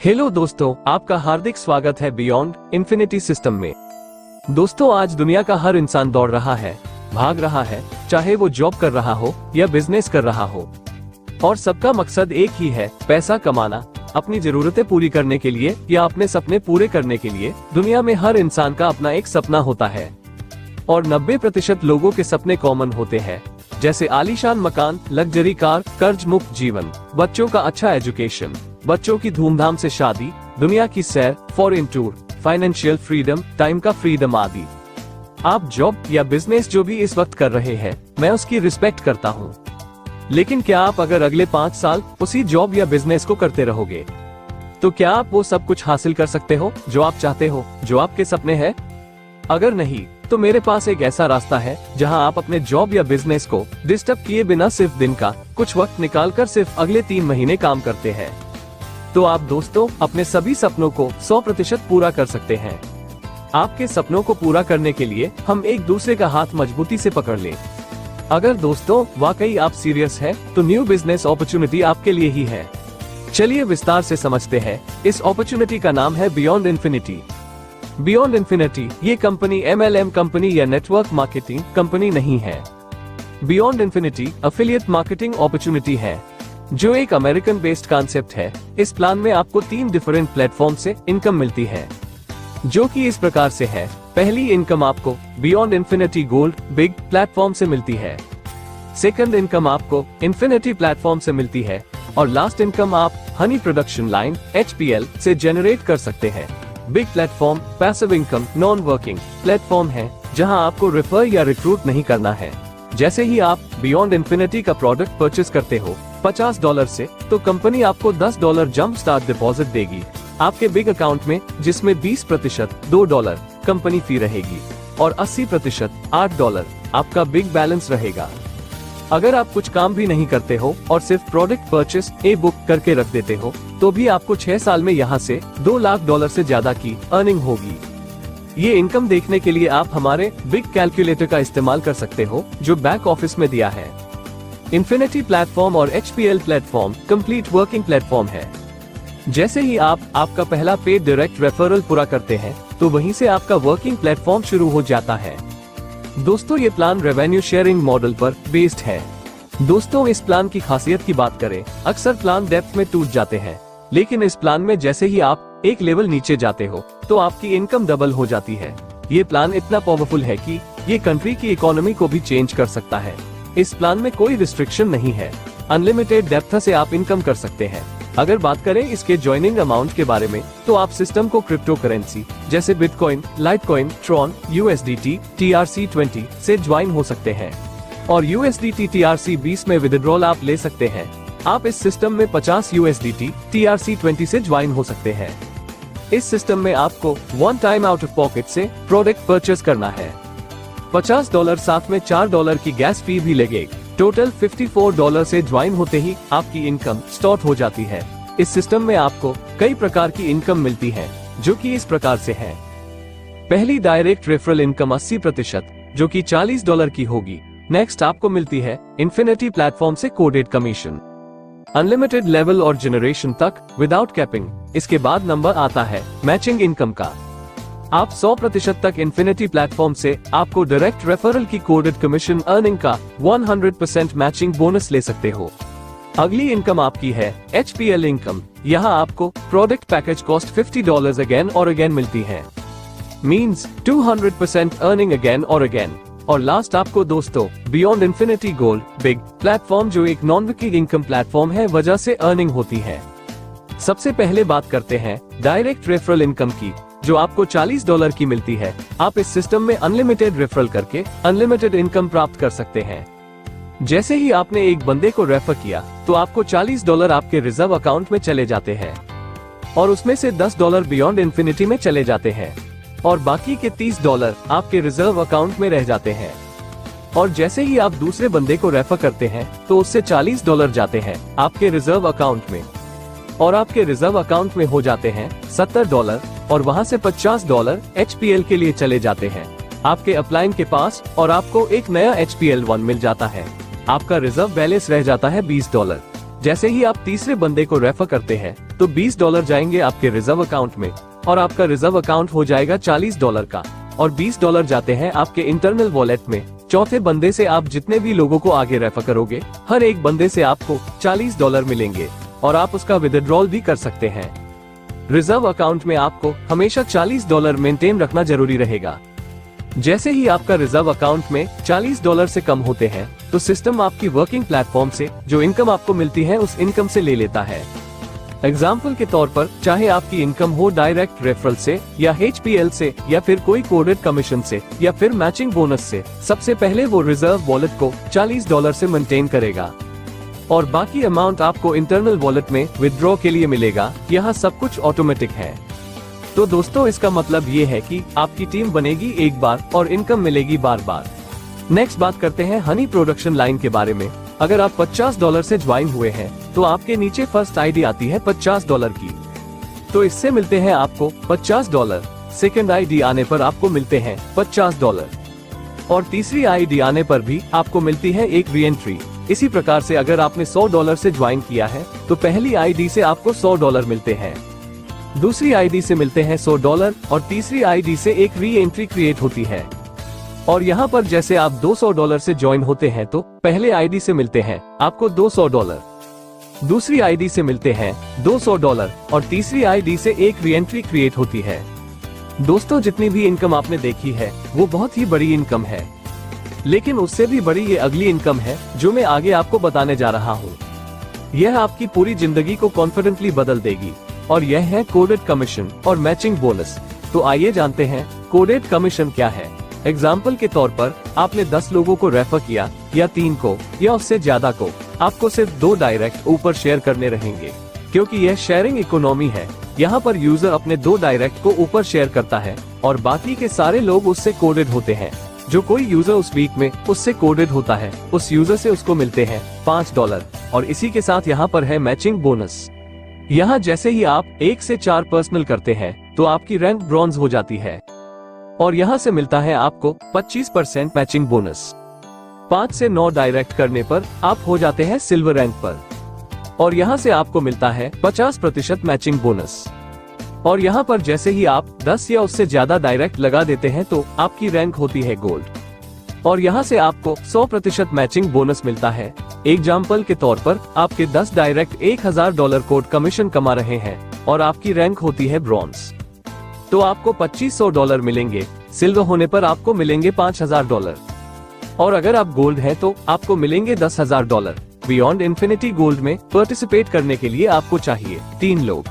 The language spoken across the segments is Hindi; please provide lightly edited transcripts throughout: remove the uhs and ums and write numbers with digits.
हेलो दोस्तों, आपका हार्दिक स्वागत है बियॉन्ड इन्फिनिटी सिस्टम में। दोस्तों, आज दुनिया का हर इंसान दौड़ रहा है, भाग रहा है, चाहे वो जॉब कर रहा हो या बिजनेस कर रहा हो, और सबका मकसद एक ही है, पैसा कमाना। अपनी जरूरतें पूरी करने के लिए या अपने सपने पूरे करने के लिए दुनिया में हर इंसान का अपना एक सपना होता है, और 90% लोगों के सपने कॉमन होते हैं, जैसे आलीशान मकान, लग्जरी कार, कर्ज मुक्त जीवन, बच्चों का अच्छा एजुकेशन, बच्चों की धूमधाम से शादी, दुनिया की सैर, foreign tour, financial freedom, time का फ्रीडम आदि। आप जॉब या बिजनेस जो भी इस वक्त कर रहे हैं, मैं उसकी रिस्पेक्ट करता हूँ। लेकिन क्या आप अगर अगले 5 साल उसी जॉब या बिजनेस को करते रहोगे, तो क्या आप वो सब कुछ हासिल कर सकते हो जो आप चाहते हो, जो आपके सपने हैं? अगर नहीं, तो मेरे पास एक ऐसा रास्ता है जहां आप अपने जॉब या बिजनेस को डिस्टर्ब किए बिना सिर्फ दिन का कुछ वक्त निकालकर सिर्फ अगले 3 महीने काम करते हैं, तो आप दोस्तों अपने सभी सपनों को 100% पूरा कर सकते हैं। आपके सपनों को पूरा करने के लिए हम एक दूसरे का हाथ मजबूती से पकड़ लें। अगर दोस्तों वाकई आप सीरियस हैं, तो न्यू बिजनेस अपॉर्चुनिटी आपके लिए ही है। चलिए विस्तार से समझते हैं। इस अपॉर्चुनिटी का नाम है बियॉन्ड इन्फिनिटी। बियॉन्ड इन्फिनिटी ये कंपनी MLM कंपनी या नेटवर्क मार्केटिंग कंपनी नहीं है। Beyond infinity affiliate marketing opportunity है, जो एक अमेरिकन बेस्ड कॉन्सेप्ट है। इस प्लान में आपको 3 डिफरेंट प्लेटफॉर्म से इनकम मिलती है, जो कि इस प्रकार से है। पहली इनकम आपको beyond infinity gold big platform से मिलती है। सेकंड इनकम आपको इन्फिनिटी प्लेटफॉर्म से मिलती है, और लास्ट इनकम आप हनी प्रोडक्शन लाइन HPL से जनरेट कर सकते हैं। Big platform passive income non working platform है, जहां आपको रेफर या रिक्रूट नहीं करना है। जैसे ही आप बियॉन्ड इन्फिनिटी का प्रोडक्ट परचेस करते हो $50 से, तो कंपनी आपको $10 जंप स्टार्ट डिपॉजिट देगी आपके बिग अकाउंट में, जिसमें 20% $2 कंपनी फी रहेगी और 80% $8 आपका बिग बैलेंस रहेगा। अगर आप कुछ काम भी नहीं करते हो और सिर्फ प्रोडक्ट परचेस बुक करके रख देते हो, तो भी आपको 6 साल में यहाँ से $2 लाख से ज्यादा की अर्निंग होगी। ये इनकम देखने के लिए आप हमारे बिग कैलकुलेटर का इस्तेमाल कर सकते हो, जो बैक ऑफिस में दिया है। इन्फिनिटी प्लेटफॉर्म और HPL platform complete working platform है। जैसे ही आप आपका पहला पेड डायरेक्ट रेफरल पूरा करते हैं, तो वहीं से आपका वर्किंग प्लेटफॉर्म शुरू हो जाता है। दोस्तों, ये प्लान रेवेन्यू शेयरिंग मॉडल पर बेस्ड है। दोस्तों, इस प्लान की खासियत की बात करें, अक्सर प्लान डेप्थ में टूट जाते हैं, लेकिन इस प्लान में जैसे ही आप एक लेवल नीचे जाते हो, तो आपकी इनकम डबल हो जाती है। ये प्लान इतना पावरफुल है कि ये कंट्री की इकोनॉमी को भी चेंज कर सकता है। इस प्लान में कोई रिस्ट्रिक्शन नहीं है, अनलिमिटेड डेप्थ से आप इनकम कर सकते हैं। अगर बात करें इसके ज्वाइनिंग अमाउंट के बारे में, तो आप सिस्टम को क्रिप्टो करेंसी जैसे bitcoin, Litecoin, Tron, USDT, TRC20 से ज्वाइन हो सकते हैं, और USDT TRC20 में विड्रॉल आप ले सकते हैं। आप इस सिस्टम में 50 USDT TRC20 से ज्वाइन हो सकते हैं। इस सिस्टम में आपको 1 टाइम आउट ऑफ पॉकेट से प्रोडक्ट परचेस करना है। $50 साथ में $4 की गैस फी भी लगेगी। टोटल $54 से ज्वाइन होते ही आपकी इनकम स्टार्ट हो जाती है। इस सिस्टम में आपको कई प्रकार की इनकम मिलती है, जो कि इस प्रकार से है। पहली डायरेक्ट रेफरल इनकम 80%, जो कि $40 की होगी। नेक्स्ट आपको मिलती है इन्फिनिटी प्लेटफॉर्म से कोडेड कमीशन, अनलिमिटेड लेवल और जनरेशन तक विदाउट कैपिंग। इसके बाद नंबर आता है मैचिंग इनकम का। आप 100% तक इन्फिनिटी प्लेटफॉर्म से आपको डायरेक्ट रेफरल की कोडेड कमीशन अर्निंग का 100% मैचिंग बोनस ले सकते हो। अगली इनकम आपकी है HPL इनकम। यहाँ आपको प्रोडक्ट पैकेज कॉस्ट $50 अगेन और अगेन मिलती है, मींस 200% अर्निंग अगेन और अगेन। और लास्ट आपको दोस्तों beyond infinity gold big platform, जो एक नॉन वर्किंग इनकम प्लेटफॉर्म है, वजह से अर्निंग होती है। सबसे पहले बात करते हैं डायरेक्ट रेफरल इनकम की, जो आपको $40 की मिलती है। आप इस सिस्टम में अनलिमिटेड रेफरल करके अनलिमिटेड इनकम प्राप्त कर सकते हैं। जैसे ही आपने एक बंदे को रेफर किया, तो आपको $40 आपके रिजर्व अकाउंट में चले जाते हैं, और उसमें से $10 बियॉन्ड इन्फिनिटी में चले जाते हैं, और बाकी के $30 आपके रिजर्व अकाउंट में रह जाते हैं। और जैसे ही आप दूसरे बंदे को रेफर करते हैं, तो उससे $40 जाते हैं आपके रिजर्व अकाउंट में, और आपके रिजर्व अकाउंट में हो जाते हैं $70, और वहां से $50 HPL के लिए चले जाते हैं आपके अपलाइन के पास, और आपको एक नया HPL1 मिल जाता है। आपका रिजर्व बैलेंस रह जाता है $20। जैसे ही आप तीसरे बंदे को रेफर करते हैं, तो $20 जाएंगे आपके रिजर्व अकाउंट में और आपका रिजर्व अकाउंट हो जाएगा $40 का, और $20 जाते हैं आपके इंटरनल वॉलेट में। चौथे बंदे से आप जितने भी लोगों को आगे रेफर करोगे, हर एक बंदे से आपको $40 मिलेंगे और आप उसका विथड्रॉल भी कर सकते हैं। रिजर्व अकाउंट में आपको हमेशा $40 मेंटेन रखना जरूरी रहेगा। जैसे ही आपका रिजर्व अकाउंट में $40 से कम होते हैं तो सिस्टम आपकी वर्किंग प्लेटफॉर्म से जो इनकम आपको मिलती है उस इनकम से ले लेता है। एग्जाम्पल के तौर पर, चाहे आपकी इनकम हो डायरेक्ट रेफरल से या HPL से या फिर कोई कोडेड कमीशन से या फिर मैचिंग बोनस से, सबसे पहले वो रिजर्व वॉलेट को $40 से मेंटेन करेगा और बाकी अमाउंट आपको इंटरनल वॉलेट में विथड्रॉ के लिए मिलेगा। यहाँ सब कुछ ऑटोमेटिक है। तो दोस्तों, इसका मतलब ये है कि आपकी टीम बनेगी एक बार और इनकम मिलेगी बार बार। नेक्स्ट बात करते हैं हनी प्रोडक्शन लाइन के बारे में। अगर आप $50 से ज्वाइन हुए हैं तो आपके नीचे फर्स्ट आईडी आती है $50 की, तो इससे मिलते हैं आपको $50। सेकंड आईडी आने पर आपको मिलते हैं $50 और तीसरी आईडी आने पर भी आपको मिलती है एक री एंट्री। इसी प्रकार से अगर आपने $100 से ज्वाइन किया है तो पहली आईडी से आपको $100 मिलते हैं, दूसरी आईडी से मिलते हैं $100 और तीसरी आईडी से एक री एंट्री क्रिएट होती है। और यहाँ पर जैसे आप $200 से ज्वाइन होते हैं तो पहले आईडी से मिलते हैं आपको $200, दूसरी आईडी से मिलते हैं $200 और तीसरी आईडी से एक री एंट्री क्रिएट होती है। दोस्तों, जितनी भी इनकम आपने देखी है वो बहुत ही बड़ी इनकम है, लेकिन उससे भी बड़ी ये अगली इनकम है जो मैं आगे आपको बताने जा रहा हूँ। यह आपकी पूरी जिंदगी को कॉन्फिडेंटली बदल देगी और यह है कोडेड कमीशन और मैचिंग बोनस। तो आइए जानते हैं कोडेड कमीशन क्या है। एग्जाम्पल के तौर पर, आपने 10 लोगों को रेफर किया या 3 को या उससे ज्यादा को, आपको सिर्फ 2 डायरेक्ट ऊपर शेयर करने रहेंगे, क्योंकि यह शेयरिंग इकोनॉमी है। यहाँ पर यूजर अपने 2 डायरेक्ट को ऊपर शेयर करता है और बाकी के सारे लोग उससे कोडेड होते हैं। जो कोई यूजर उस वीक में उससे कोडेड होता है, उस यूजर से उसको मिलते हैं $5। और इसी के साथ यहाँ पर है मैचिंग बोनस। यहाँ जैसे ही आप 1 से 4 पर्सनल करते हैं तो आपकी रैंक ब्रॉन्ज हो जाती है और यहाँ से मिलता है आपको 25% मैचिंग बोनस। 5 से 9 डायरेक्ट करने पर आप हो जाते हैं सिल्वर रैंक पर और यहाँ से आपको मिलता है 50% मैचिंग बोनस। और यहाँ पर जैसे ही आप 10 या उससे ज्यादा डायरेक्ट लगा देते हैं तो आपकी रैंक होती है गोल्ड और यहाँ से आपको 100% मैचिंग बोनस मिलता है। एग्जाम्पल के तौर पर, आपके 10 डायरेक्ट $1000 कोड कमीशन कमा रहे हैं और आपकी रैंक होती है ब्रॉन्ज, तो आपको $2500 मिलेंगे। सिल्वर होने पर आपको मिलेंगे $5000 और अगर आप गोल्ड हैं तो आपको मिलेंगे $10,000। बियॉन्ड इन्फिनिटी गोल्ड में पार्टिसिपेट करने के लिए आपको चाहिए 3 लोग।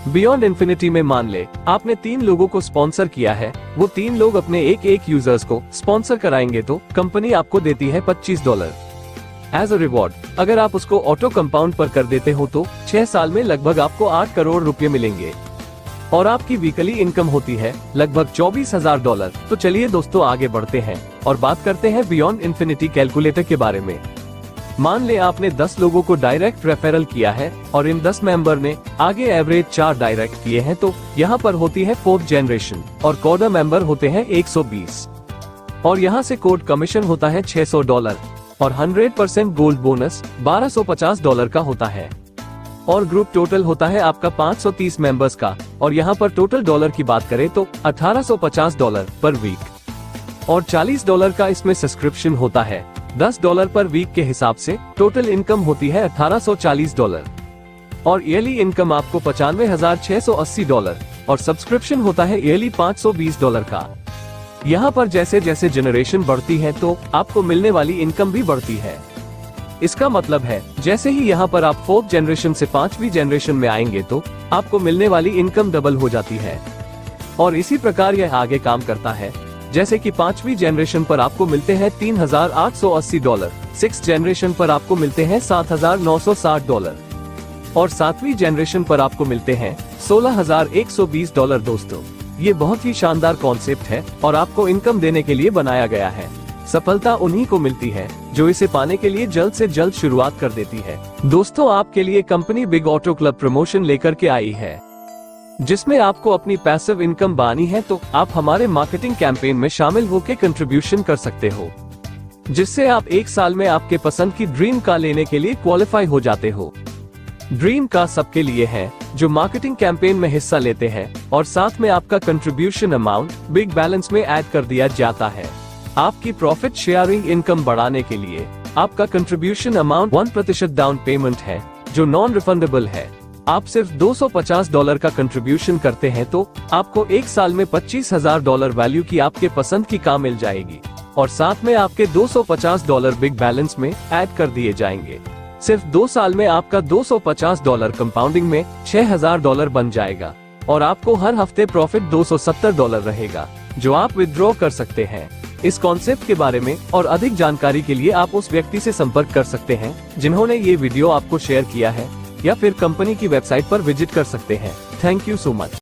बियॉन्ड इन्फिनिटी में मान ले आपने 3 लोगों को स्पॉन्सर किया है, वो 3 लोग अपने एक यूजर्स को स्पॉन्सर कराएंगे तो कंपनी आपको देती है $25 एज अ रिवॉर्ड। अगर आप उसको ऑटो कंपाउंड पर कर देते हो तो 6 साल में लगभग आपको 8 करोड़ रुपए मिलेंगे और आपकी वीकली इनकम होती है लगभग $24,000। तो चलिए दोस्तों, आगे बढ़ते हैं और बात करते हैं बियॉन्ड इन्फिनिटी कैलकुलेटर के बारे में। मान ले आपने 10 लोगों को डायरेक्ट रेफरल किया है और इन 10 मेंबर ने आगे एवरेज 4 डायरेक्ट किए हैं, तो यहाँ पर होती है 4th जनरेशन और कोडर मेंबर होते हैं 120 और यहाँ से कोड कमीशन होता है $600 और 100% गोल्ड बोनस $1250 का होता है और ग्रुप टोटल होता है आपका 530 मेंबर्स का और यहाँ पर टोटल डॉलर की बात करें तो $1850 पर वीक और $40 का इसमें सब्सक्रिप्शन होता है। $10 पर वीक के हिसाब से टोटल इनकम होती है $1840 और ईयरली इनकम आपको $95,680 और सब्सक्रिप्शन होता है ईयरली $520 का। यहाँ पर जैसे जैसे जनरेशन बढ़ती है तो आपको मिलने वाली इनकम भी बढ़ती है। इसका मतलब है जैसे ही यहाँ पर आप 4th जनरेशन से 5वीं जनरेशन में आएंगे तो आपको मिलने वाली इनकम डबल हो जाती है और इसी प्रकार यह आगे काम करता है। जैसे कि 5वीं जनरेशन पर आपको मिलते हैं $3,880, 6th जनरेशन पर आपको मिलते हैं $7,960 और 7वीं जनरेशन पर आपको मिलते हैं $16,120। दोस्तों, ये बहुत ही शानदार कॉन्सेप्ट है और आपको इनकम देने के लिए बनाया गया है। सफलता उन्हीं को मिलती है जो इसे पाने के लिए जल्द से जल्द शुरुआत कर देती है। दोस्तों, आपके लिए company big auto club promotion लेकर के आई है जिसमें आपको अपनी पैसिव इनकम बनानी है, तो आप हमारे मार्केटिंग कैंपेन में शामिल होकर कंट्रीब्यूशन कर सकते हो, जिससे आप 1 साल में आपके पसंद की ड्रीम कार लेने के लिए क्वालिफाई हो जाते हो। ड्रीम कार सबके लिए है, जो मार्केटिंग कैंपेन में हिस्सा लेते हैं और साथ में आपका कंट्रीब्यूशन अमाउंट बिग बैलेंस में ऐड कर दिया जाता है। आपकी प्रॉफिट शेयरिंग इनकम बढ़ाने के लिए आपका कंट्रीब्यूशन अमाउंट 1% डाउन पेमेंट है जो नॉन रिफंडेबल है। आप सिर्फ $250 का कंट्रीब्यूशन करते हैं तो आपको एक साल में $25,000 वैल्यू की आपके पसंद की कार मिल जाएगी और साथ में आपके $250 बिग बैलेंस में ऐड कर दिए जाएंगे। सिर्फ 2 साल में आपका $250 कंपाउंडिंग में $6,000 बन जाएगा और आपको हर हफ्ते प्रॉफिट $270 रहेगा जो आप विथड्रॉ कर सकते हैं। इस कॉन्सेप्ट के बारे में और अधिक जानकारी के लिए आप उस व्यक्ति से संपर्क कर सकते हैं जिन्होंने ये वीडियो आपको शेयर किया है या फिर कंपनी की वेबसाइट पर विजिट कर सकते हैं। Thank you so much.